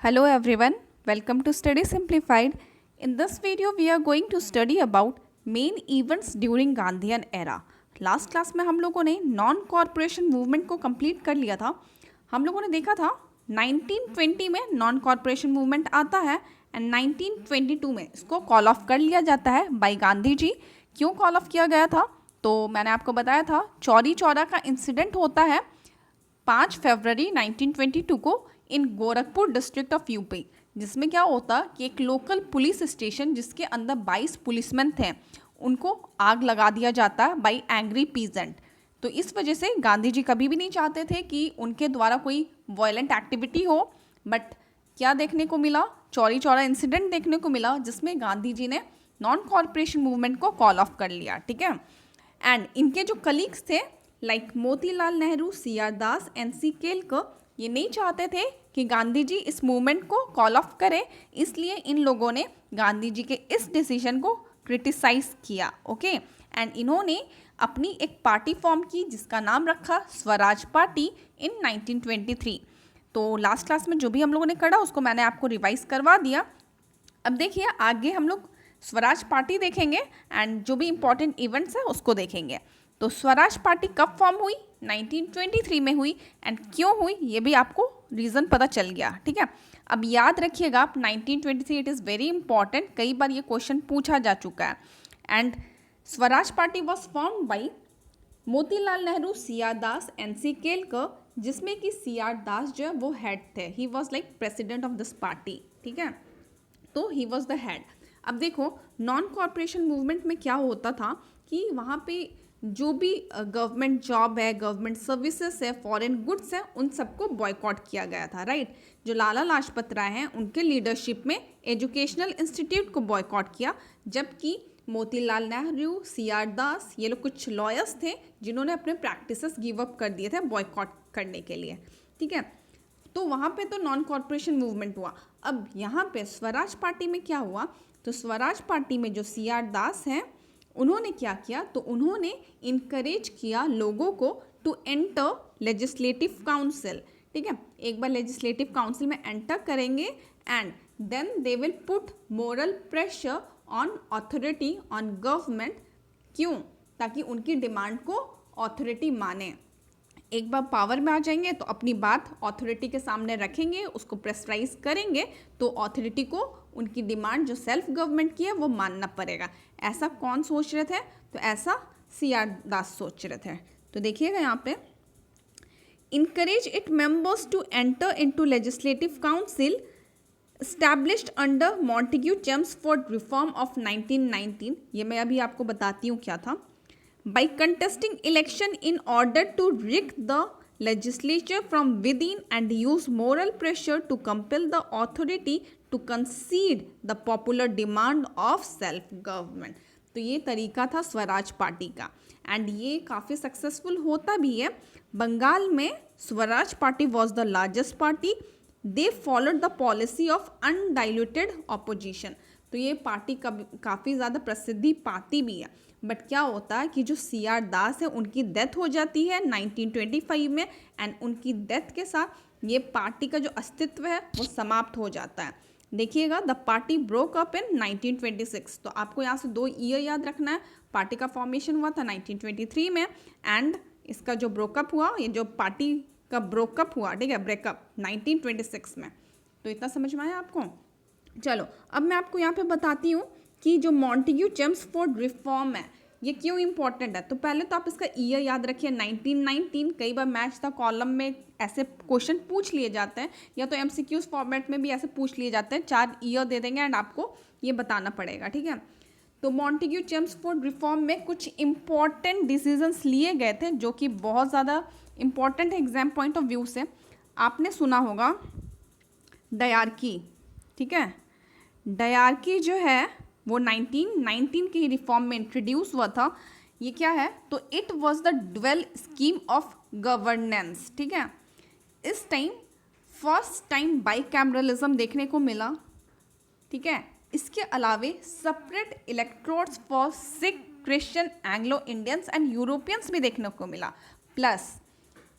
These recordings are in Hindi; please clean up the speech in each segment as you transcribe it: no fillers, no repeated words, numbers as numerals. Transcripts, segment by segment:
Hello everyone, welcome to Study Simplified. In this video, we are going to study about main events during Gandhian era. Last class में हम लोगों ने नॉन कॉरपोरेशन मूवमेंट को कंप्लीट कर लिया था. हम लोगों ने देखा था 1920 में नॉन कॉरपोरेशन मूवमेंट आता है एंड 1922 में इसको कॉल ऑफ कर लिया जाता है बाय गांधी जी. क्यों कॉल ऑफ किया गया था? तो मैंने आपको बताया था चौरी चौरा का इंसिडेंट होता है 5 फरवरी 1922 को इन गोरखपुर डिस्ट्रिक्ट ऑफ यूपी, जिसमें क्या होता कि एक लोकल पुलिस स्टेशन जिसके अंदर 22 पुलिसमैन थे उनको आग लगा दिया जाता बाय एंग्री पीजेंट. तो इस वजह से गांधी जी कभी भी नहीं चाहते थे कि उनके द्वारा कोई वायलेंट एक्टिविटी हो. बट क्या देखने को मिला? चौरी चौरा इंसिडेंट देखने को मिला जिसमें गांधी जी ने नॉन कॉरपोरेशन मूवमेंट को कॉल ऑफ कर लिया. ठीक है. एंड इनके जो कलीग्स थे लाइक मोतीलाल नेहरू, सीआर दास, एनसी केलकर, ये नहीं चाहते थे कि गांधी जी इस मूवमेंट को कॉल ऑफ करें. इसलिए इन लोगों ने गांधी जी के इस डिसीजन को क्रिटिसाइज किया. ओके. एंड इन्होंने अपनी एक पार्टी फॉर्म की जिसका नाम रखा स्वराज पार्टी इन 1923. तो लास्ट क्लास में जो भी हम लोगों ने पढ़ा उसको मैंने आपको रिवाइज करवा दिया. अब देखिए आगे हम लोग स्वराज पार्टी देखेंगे एंड जो भी इम्पोर्टेंट इवेंट्स है उसको देखेंगे. तो स्वराज पार्टी कब फॉर्म हुई? 1923 में हुई. एंड क्यों हुई ये भी आपको रीज़न पता चल गया. ठीक है. अब याद रखिएगा आप 1923 इट इज़ वेरी इंपॉर्टेंट. कई बार ये क्वेश्चन पूछा जा चुका है. And Swaraj party was form by Motilal Nehru, CR Das, NC Kelkar, जिसमें कि सीआर दास जो है वो हेड थे. He was like president of this party. ठीक है. तो ही वॉज द हेड. अब देखो नॉन कॉरपोरेशन मूवमेंट में क्या होता था कि वहाँ पे जो भी गवर्नमेंट जॉब है, गवर्नमेंट सर्विसेज है, फॉरेन गुड्स है, उन सबको बॉयकॉट किया गया था. राइट. जो लाला लाजपत राय हैं उनके लीडरशिप में एजुकेशनल इंस्टीट्यूट को बॉयकॉट किया, जबकि मोतीलाल नेहरू, सीआर दास, ये लोग कुछ लॉयर्स थे जिन्होंने अपने प्रैक्टिसेस गिव अप कर दिए थे बॉयकॉट करने के लिए. ठीक है. तो वहाँ पे तो नॉन कॉरपोरेशन मूवमेंट हुआ. अब यहाँ पे स्वराज पार्टी में क्या हुआ? तो स्वराज पार्टी में जो सीआर दास हैं उन्होंने क्या किया? तो उन्होंने इनकरेज किया लोगों को टू एंटर लेजिस्लेटिव काउंसिल. ठीक है. एक बार लेजिस्लेटिव काउंसिल में एंटर करेंगे and then they will put moral pressure on authority, on government. क्यों? ताकि उनकी डिमांड को अथॉरिटी माने. एक बार पावर में आ जाएंगे तो अपनी बात अथॉरिटी के सामने रखेंगे, उसको प्रेशराइज करेंगे, तो अथॉरिटी को उनकी डिमांड जो सेल्फ गवर्नमेंट की है वो मानना पड़ेगा. ऐसा कौन सोच रहे थे? तो ऐसा सीआर दास सोच रहे थे. तो देखिएगा यहाँ पे encourage its members to enter into legislative council established under Montagu Chelmsford reform of 1919. ये मैं अभी आपको बताती हूँ क्या था. By contesting election in order to rig the legislature from within and use moral pressure to compel the authority to concede the popular demand of self government. तो ये तरीका था स्वराज पार्टी का एंड ये काफ़ी सक्सेसफुल होता भी है. बंगाल में Swaraj party was the largest party. They followed the policy of undiluted opposition. तो ये पार्टी काफ़ी ज़्यादा प्रसिद्धि पाती भी है. बट क्या होता है कि जो सीआर दास है उनकी डेथ हो जाती है 1925 में एंड उनकी डेथ के साथ ये पार्टी का जो अस्तित्व है वो समाप्त हो जाता है. देखिएगा the party broke up in 1926. तो आपको यहाँ से 2 ईयर याद रखना है. पार्टी का फॉर्मेशन हुआ था 1923 में एंड इसका जो ब्रोकअप हुआ, ये जो पार्टी का ब्रोकअप हुआ, ठीक है, ब्रेकअप 1926 में. तो इतना समझ में आया आपको? चलो अब मैं आपको यहाँ पे बताती हूँ कि जो मॉन्टेग्यू चेम्सफोर्ड रिफॉर्म है ये क्यों इंपॉर्टेंट है. तो पहले तो आप इसका ईयर याद रखिए 1919. कई बार मैच द कॉलम में ऐसे क्वेश्चन पूछ लिए जाते हैं या तो एमसीक्यूज फॉर्मेट में भी ऐसे पूछ लिए जाते हैं. 4 ईयर दे देंगे एंड आपको ये बताना पड़ेगा. ठीक है. तो मॉन्टेग्यू चेम्सफोर्ड रिफॉर्म में कुछ इंपॉर्टेंट डिसीजंस लिए गए थे जो कि बहुत ज़्यादा इंपॉर्टेंट है एग्जाम पॉइंट ऑफ व्यू से. आपने सुना होगा डायरकी. ठीक है. डायरकी जो है वो 1919 के रिफॉर्म में इंट्रोड्यूस हुआ था. ये क्या है? तो it was the dual scheme of governance. ठीक है. इस टाइम फर्स्ट टाइम बाइकैमरलिज्म देखने को मिला. ठीक है. इसके अलावे separate electrodes for Sikh, Christian, Anglo Indians and Europeans भी देखने को मिला. प्लस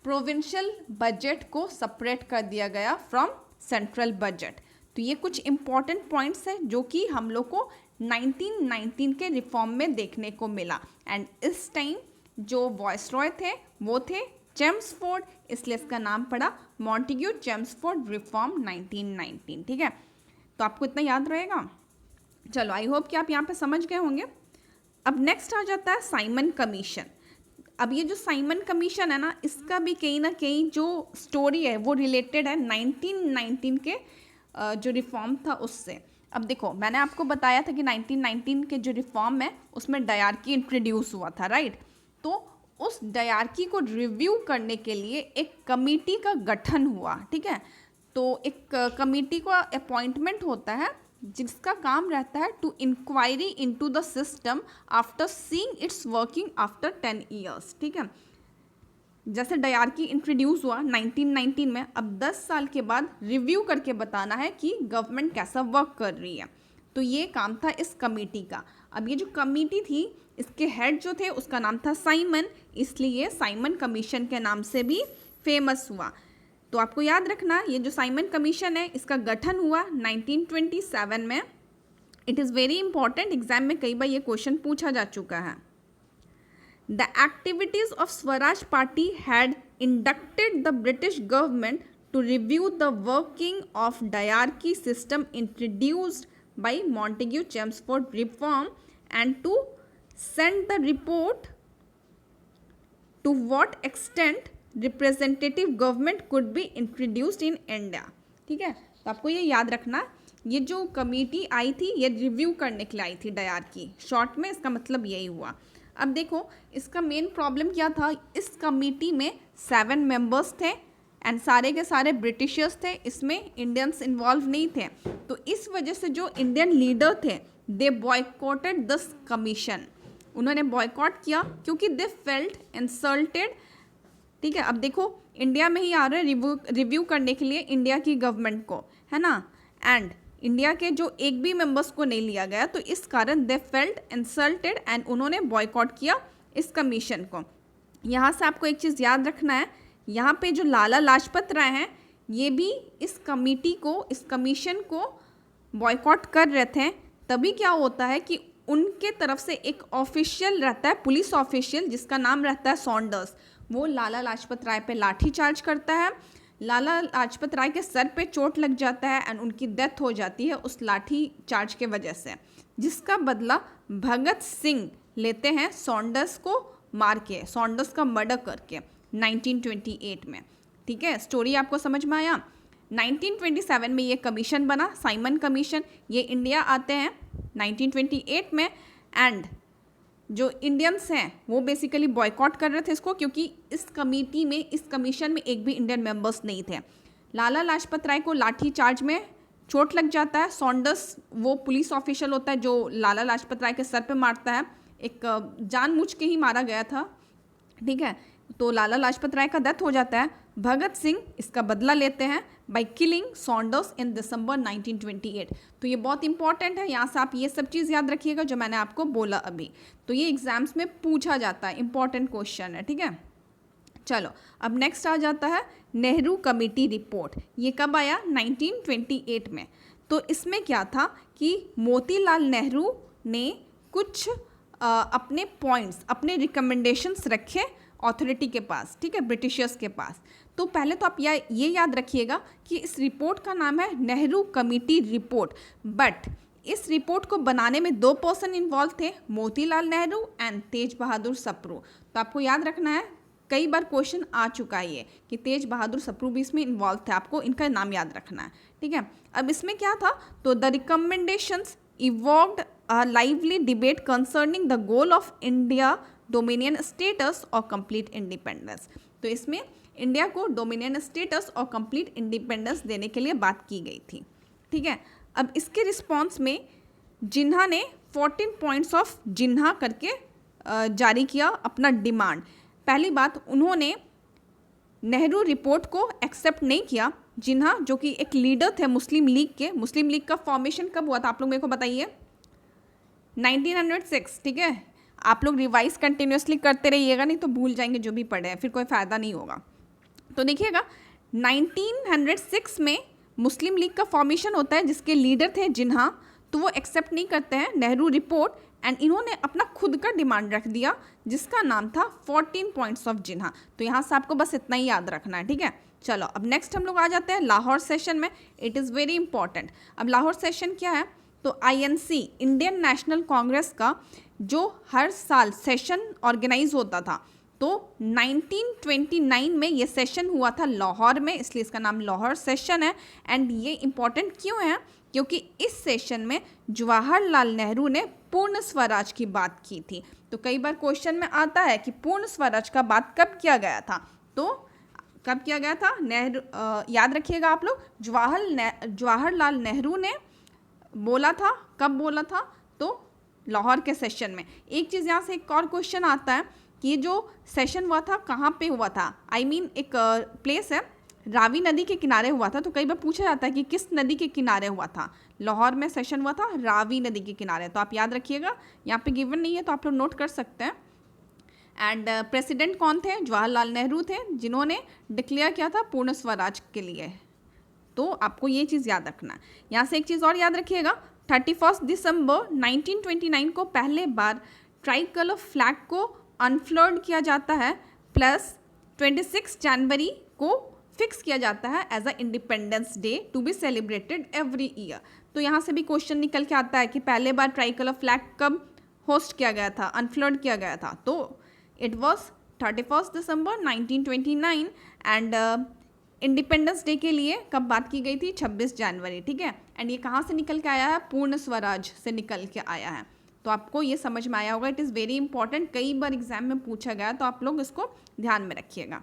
प्रोविंशियल बजट को सेपरेट कर दिया गया फ्रॉम सेंट्रल बजट। तो ये कुछ इंपॉर्टेंट पॉइंट्स हैं जो कि हम लोग को 1919 के रिफॉर्म में देखने को मिला। एंड इस टाइम जो वॉइसरॉय थे वो थे चेम्सफोर्ड, इसलिए इसका नाम पड़ा मॉन्टेग्यू चेम्सफोर्ड रिफॉर्म 1919। ठीक है, तो आपको इतना याद रहेगा। चलो, आई होप कि आप यहाँ पे समझ गए होंगे। अब नेक्स्ट आ जाता है साइमन कमीशन। अब ये जो साइमन कमीशन है ना, इसका भी कहीं ना कहीं जो स्टोरी है वो रिलेटेड है 1919 के जो रिफॉर्म था उससे। अब देखो, मैंने आपको बताया था कि 1919 के जो रिफॉर्म है उसमें डायरकी इंट्रोड्यूस हुआ था, राइट। तो उस डायरकी को रिव्यू करने के लिए एक कमेटी का गठन हुआ। ठीक है, तो एक कमेटी का अपॉइंटमेंट होता है जिसका काम रहता है to inquiry into the system after seeing its working after 10 years. ठीक है, जैसे डायरकी इंट्रोड्यूस हुआ 1919 में, अब 10 साल के बाद रिव्यू करके बताना है कि गवर्नमेंट कैसा वर्क कर रही है। तो ये काम था इस कमेटी का। अब ये जो कमेटी थी, इसके हेड जो थे उसका नाम था साइमन, इसलिए साइमन कमीशन के नाम से भी फेमस हुआ। तो आपको याद रखना, ये जो साइमन कमीशन है इसका गठन हुआ 1927 में। It is very important, exam में कई बार ये क्वेश्चन पूछा जा चुका है। The activities of Swaraj Party had inducted the British government to review the working of diarchy system introduced by Montagu Chelmsford reform and to send the report to what extent representative government could be introduced in India। ठीक है, तो आपको ये याद रखना, ये जो कमेटी आई थी ये रिव्यू करने के लिए आई थी डायरकी, शॉर्ट में इसका मतलब यही हुआ। अब देखो, इसका मेन प्रॉब्लम क्या था, इस कमेटी में 7 मेंबर्स थे एंड सारे के सारे ब्रिटिशर्स थे, इसमें इंडियंस इन्वॉल्व नहीं थे। तो इस वजह से जो इंडियन लीडर थे दे बॉयकॉटेड दिस कमीशन, उन्होंने बॉयकॉट किया क्योंकि दे फेल्ट इंसल्टेड। ठीक है, अब देखो इंडिया में ही आ रहे हैं रिव्यू करने के लिए इंडिया की गवर्नमेंट को, है ना, एंड इंडिया के जो एक भी मेंबर्स को नहीं लिया गया, तो इस कारण दे फेल्ट इंसल्टेड एंड उन्होंने बॉयकॉट किया इस कमीशन को। यहाँ से आपको एक चीज़ याद रखना है, यहाँ पे जो लाला लाजपत राय हैं ये भी इस कमेटी को, इस कमीशन को बॉयकॉट कर रहे थे। तभी क्या होता है कि उनके तरफ से एक ऑफिशियल रहता है, पुलिस ऑफिशियल, जिसका नाम रहता है सॉन्डर्स, वो लाला लाजपत राय पे लाठी चार्ज करता है। लाला लाजपत राय के सर पे चोट लग जाता है एंड उनकी डेथ हो जाती है उस लाठी चार्ज के वजह से, जिसका बदला भगत सिंह लेते हैं सॉन्डर्स को मार के, सॉन्डर्स का मर्डर करके 1928 में। ठीक है, स्टोरी आपको समझ में आया। 1927 में ये कमीशन बना, साइमन कमीशन। ये इंडिया आते हैं 1928 में एंड जो इंडियंस हैं वो बेसिकली बॉयकॉट कर रहे थे इसको, क्योंकि इस कमेटी में, इस कमीशन में एक भी इंडियन मेंबर्स नहीं थे। लाला लाजपत राय को लाठी चार्ज में चोट लग जाता है। सॉन्डर्स वो पुलिस ऑफिशियल होता है जो लाला लाजपत राय के सर पे मारता है, एक जानबूझ के ही मारा गया था। ठीक है, तो लाला लाजपत राय का डेथ हो जाता है। भगत सिंह इसका बदला लेते हैं बाय किलिंग सॉन्डर्स इन दिसंबर 1928। तो ये बहुत इंपॉर्टेंट है, यहाँ से आप ये सब चीज़ याद रखिएगा जो मैंने आपको बोला अभी। तो ये एग्जाम्स में पूछा जाता है, इंपॉर्टेंट क्वेश्चन है। ठीक है, चलो अब नेक्स्ट आ जाता है नेहरू कमेटी रिपोर्ट। ये कब आया? 1928 में। तो इसमें क्या था कि मोतीलाल नेहरू ने कुछ अपने पॉइंट्स, अपने रिकमेंडेशंस रखे अथॉरिटी के पास, ठीक है, ब्रिटिशर्स के पास। तो पहले तो आप ये याद रखिएगा कि इस रिपोर्ट का नाम है नेहरू कमेटी रिपोर्ट, बट इस रिपोर्ट को बनाने में 2 पर्सन इन्वॉल्व थे, मोतीलाल नेहरू एंड तेज बहादुर सप्रू। तो आपको याद रखना है, कई बार क्वेश्चन आ चुका है ये कि तेज बहादुर सप्रू भी इसमें इन्वॉल्व थे, आपको इनका नाम याद रखना है। ठीक है, अब इसमें क्या था, तो the recommendations evoked a lively debate concerning the goal of India dominion status और कंप्लीट इंडिपेंडेंस। तो इसमें इंडिया को डोमिनियन स्टेटस और कंप्लीट इंडिपेंडेंस देने के लिए बात की गई थी। ठीक है, अब इसके रिस्पॉन्स में जिन्हा ने 14 पॉइंट्स ऑफ जिन्हा करके जारी किया अपना डिमांड। पहली बात, उन्होंने नेहरू रिपोर्ट को एक्सेप्ट नहीं किया। जिन्हा जो कि एक लीडर थे मुस्लिम लीग के, मुस्लिम लीग का फॉर्मेशन कब हुआ था आप लोग मेरे को बताइए? 1906। ठीक है, आप लोग रिवाइज कंटिन्यूसली करते रहिएगा, नहीं तो भूल जाएंगे जो भी पढ़े हैं, फिर कोई फ़ायदा नहीं होगा। तो देखिएगा 1906 में मुस्लिम लीग का फॉर्मेशन होता है जिसके लीडर थे जिन्हा, तो वो एक्सेप्ट नहीं करते हैं नेहरू रिपोर्ट एंड इन्होंने अपना खुद का डिमांड रख दिया जिसका नाम था 14 पॉइंट्स ऑफ जिन्हा। तो यहाँ से आपको बस इतना ही याद रखना है, ठीक है। चलो अब नेक्स्ट हम लोग आ जाते हैं लाहौर सेशन में। It is very important. अब लाहौर सेशन क्या है, तो आईएनसी इंडियन नेशनल कांग्रेस का जो हर साल सेशन ऑर्गेनाइज होता था, तो 1929 में ये सेशन हुआ था लाहौर में, इसलिए इसका नाम लाहौर सेशन है। एंड ये इम्पॉर्टेंट क्यों है, क्योंकि इस सेशन में जवाहरलाल नेहरू ने पूर्ण स्वराज की बात की थी। तो कई बार क्वेश्चन में आता है कि पूर्ण स्वराज का बात कब किया गया था, तो कब किया गया था, नेहरू याद रखिएगा आप लोग, जवाहरलाल नेहरू ने बोला था, कब बोला था, तो लाहौर के सेशन में। एक चीज़ यहाँ से एक और क्वेश्चन आता है कि ये जो सेशन हुआ था कहाँ पे हुआ था, एक प्लेस है रावी नदी के किनारे हुआ था। तो कई बार पूछा जाता है कि किस नदी के किनारे हुआ था, लाहौर में सेशन हुआ था रावी नदी के किनारे। तो आप याद रखिएगा, यहाँ पे गिवन नहीं है तो आप लोग नोट कर सकते हैं। एंड प्रेसिडेंट कौन थे, जवाहरलाल नेहरू थे, जिन्होंने डिक्लेयर किया था पूर्ण स्वराज के लिए। तो आपको ये चीज़ याद रखना है। यहाँ से एक चीज़ और याद रखिएगा, 31 दिसंबर 1929 को पहले बार ट्राई कलर फ्लैग को अनफ्लर्ड किया जाता है, प्लस 26 जनवरी को फिक्स किया जाता है as a independence day to be celebrated every year. तो यहाँ से भी क्वेश्चन निकल के आता है कि पहले बार ट्राई कलर फ्लैग कब होस्ट किया गया था, अनफ्लर्ड किया गया था। तो it was 31 December 1929 and independence day के लिए कब बात की गई थी, 26 जनवरी, ठीक है। एंड ये कहाँ से निकल के आया है, पूर्ण स्वराज से निकल के आया है। तो आपको ये समझ में आया होगा, इट इज़ वेरी इंपॉर्टेंट, कई बार एग्जाम में पूछा गया, तो आप लोग इसको ध्यान में रखिएगा।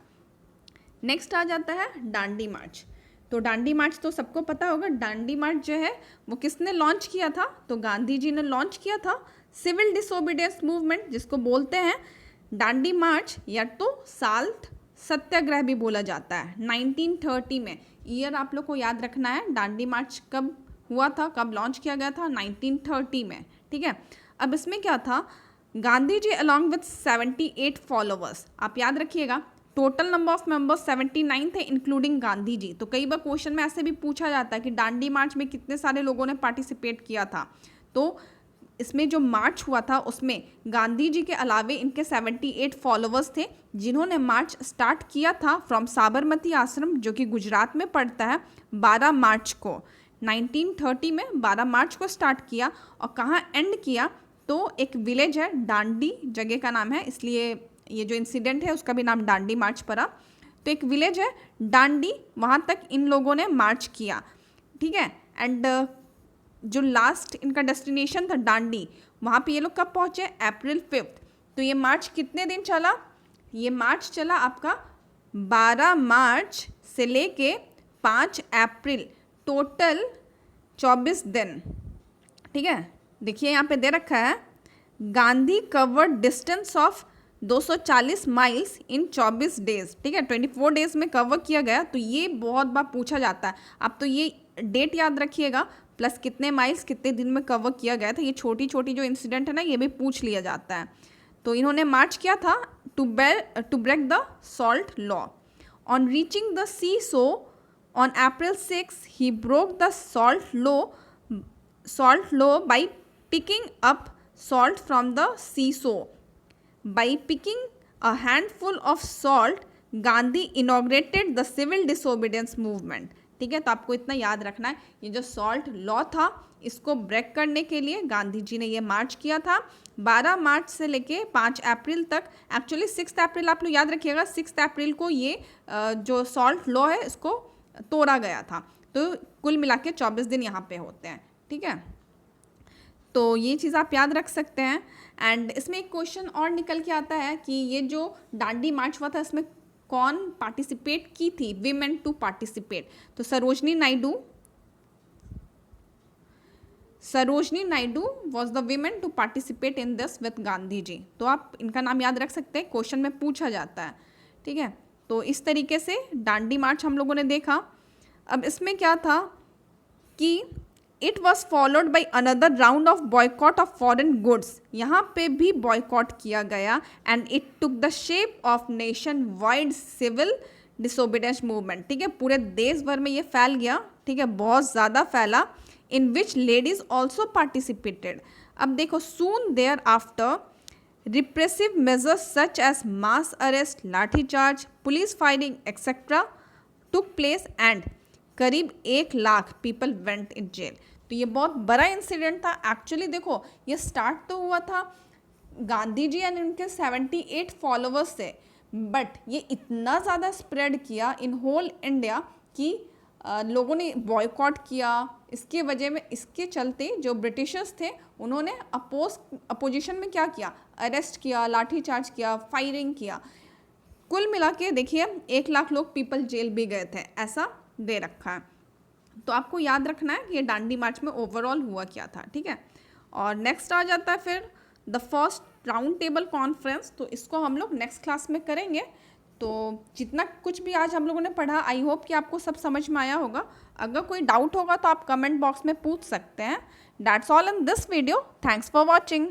नेक्स्ट आ जाता है डांडी मार्च। तो डांडी मार्च तो सबको पता होगा, डांडी मार्च जो है वो किसने लॉन्च किया था, तो गांधी जी ने लॉन्च किया था। सिविल डिसोबीडियंस मूवमेंट जिसको बोलते हैं डांडी मार्च, या तो साल्ट सत्याग्रह भी बोला जाता है, 1930 में। ईयर आप लोग को याद रखना है, डांडी मार्च कब हुआ था, कब लॉन्च किया गया था, 1930 में, ठीक है। अब इसमें क्या था, Gandhi ji along with 78 followers, आप याद रखिएगा, टोटल नंबर ऑफ मेंबर्स 79 थे इंक्लूडिंग गांधी जी। तो कई बार क्वेश्चन में ऐसे भी पूछा जाता है कि डांडी मार्च में कितने सारे लोगों ने पार्टिसिपेट किया था। तो इसमें जो मार्च हुआ था उसमें गांधी जी के अलावे इनके 78 फॉलोवर्स थे, जिन्होंने मार्च स्टार्ट किया था फ्रॉम साबरमती आश्रम जो कि गुजरात में पड़ता है, 12 मार्च को 1930 में 12 मार्च को स्टार्ट किया। और कहाँ एंड किया, तो एक विलेज है डांडी, जगह का नाम है, इसलिए ये जो इंसिडेंट है उसका भी नाम डांडी मार्च पड़ा। तो एक विलेज है डांडी, वहाँ तक इन लोगों ने मार्च किया, ठीक है। एंड जो लास्ट इनका डेस्टिनेशन था डांडी, वहाँ पे ये लोग कब पहुँचे, अप्रैल 5। तो ये मार्च कितने दिन चला, ये मार्च चला आपका 12 मार्च से लेके 5 अप्रैल, टोटल 24 दिन, ठीक है। देखिए यहाँ पे दे रखा है, Gandhi covered distance of 240 miles in 24 days, ठीक है, 24 डेज में कवर किया गया। तो ये बहुत बार पूछा जाता है, आप तो ये डेट याद रखिएगा, प्लस कितने माइल्स कितने दिन में कवर किया गया था। ये छोटी छोटी जो इंसिडेंट है ना, ये भी पूछ लिया जाता है। तो इन्होंने मार्च किया था to break the salt law. On reaching the seashore on April 6 he broke the salt law by picking up salt from the seashore. By picking a handful of salt, Gandhi inaugurated the civil disobedience movement, ठीक है। तो आपको इतना याद रखना है, ये जो सॉल्ट लॉ था इसको ब्रेक करने के लिए गांधी जी ने ये मार्च किया था 12 मार्च से लेके 5 अप्रैल तक। एक्चुअली 6 अप्रैल आप लोग याद रखिएगा, 6 अप्रैल को ये जो सॉल्ट लॉ है इसको तोड़ा गया था। तो कुल मिला के 24 दिन यहाँ पे होते हैं, ठीक है। तो ये चीज़ आप याद रख सकते हैं। एंड इसमें एक क्वेश्चन और निकल के आता है कि ये जो डांडी मार्च हुआ था इसमें कौन पार्टिसिपेट की थी, विमेन टू पार्टिसिपेट। तो Sarojini Naidu was the women to participate in this with Gandhi ji. तो आप इनका नाम याद रख सकते हैं, क्वेश्चन में पूछा जाता है, ठीक है। तो इस तरीके से डांडी मार्च हम लोगों ने देखा। अब इसमें क्या था कि it was followed by another round of boycott of foreign goods, यहाँ पे भी बॉयकॉट किया गया। And it took the shape of nationwide civil disobedience movement, ठीक है। पूरे देश भर में ये फैल गया ठीक है, बहुत ज़्यादा फैला, in which ladies also participated. अब देखो, soon there after repressive measures such as mass arrest, lathi charge, police firing etcetera took place and करीब 1 lakh people went in jail. तो ये बहुत बड़ा इंसिडेंट था। एक्चुअली देखो, ये स्टार्ट तो हुआ था गांधी जी एंड उनके 78 फॉलोअर्स से, बट ये इतना ज़्यादा स्प्रेड किया इन होल इंडिया कि लोगों ने बॉयकॉट किया। इसके वजह में, इसके चलते जो ब्रिटिशर्स थे उन्होंने अपोजिशन में क्या किया, अरेस्ट किया, लाठीचार्ज किया, फायरिंग किया। कुल मिला के देखिए 1 लाख लोग पीपल जेल भी गए थे, ऐसा दे रखा है। तो आपको याद रखना है कि ये दांडी मार्च में ओवरऑल हुआ क्या था, ठीक है। और नेक्स्ट आ जाता है फिर the first round table conference. तो इसको हम लोग नेक्स्ट क्लास में करेंगे। तो जितना कुछ भी आज हम लोगों ने पढ़ा, आई होप कि आपको सब समझ में आया होगा। अगर कोई डाउट होगा तो आप कमेंट बॉक्स में पूछ सकते हैं। That's all in this video. Thanks for watching.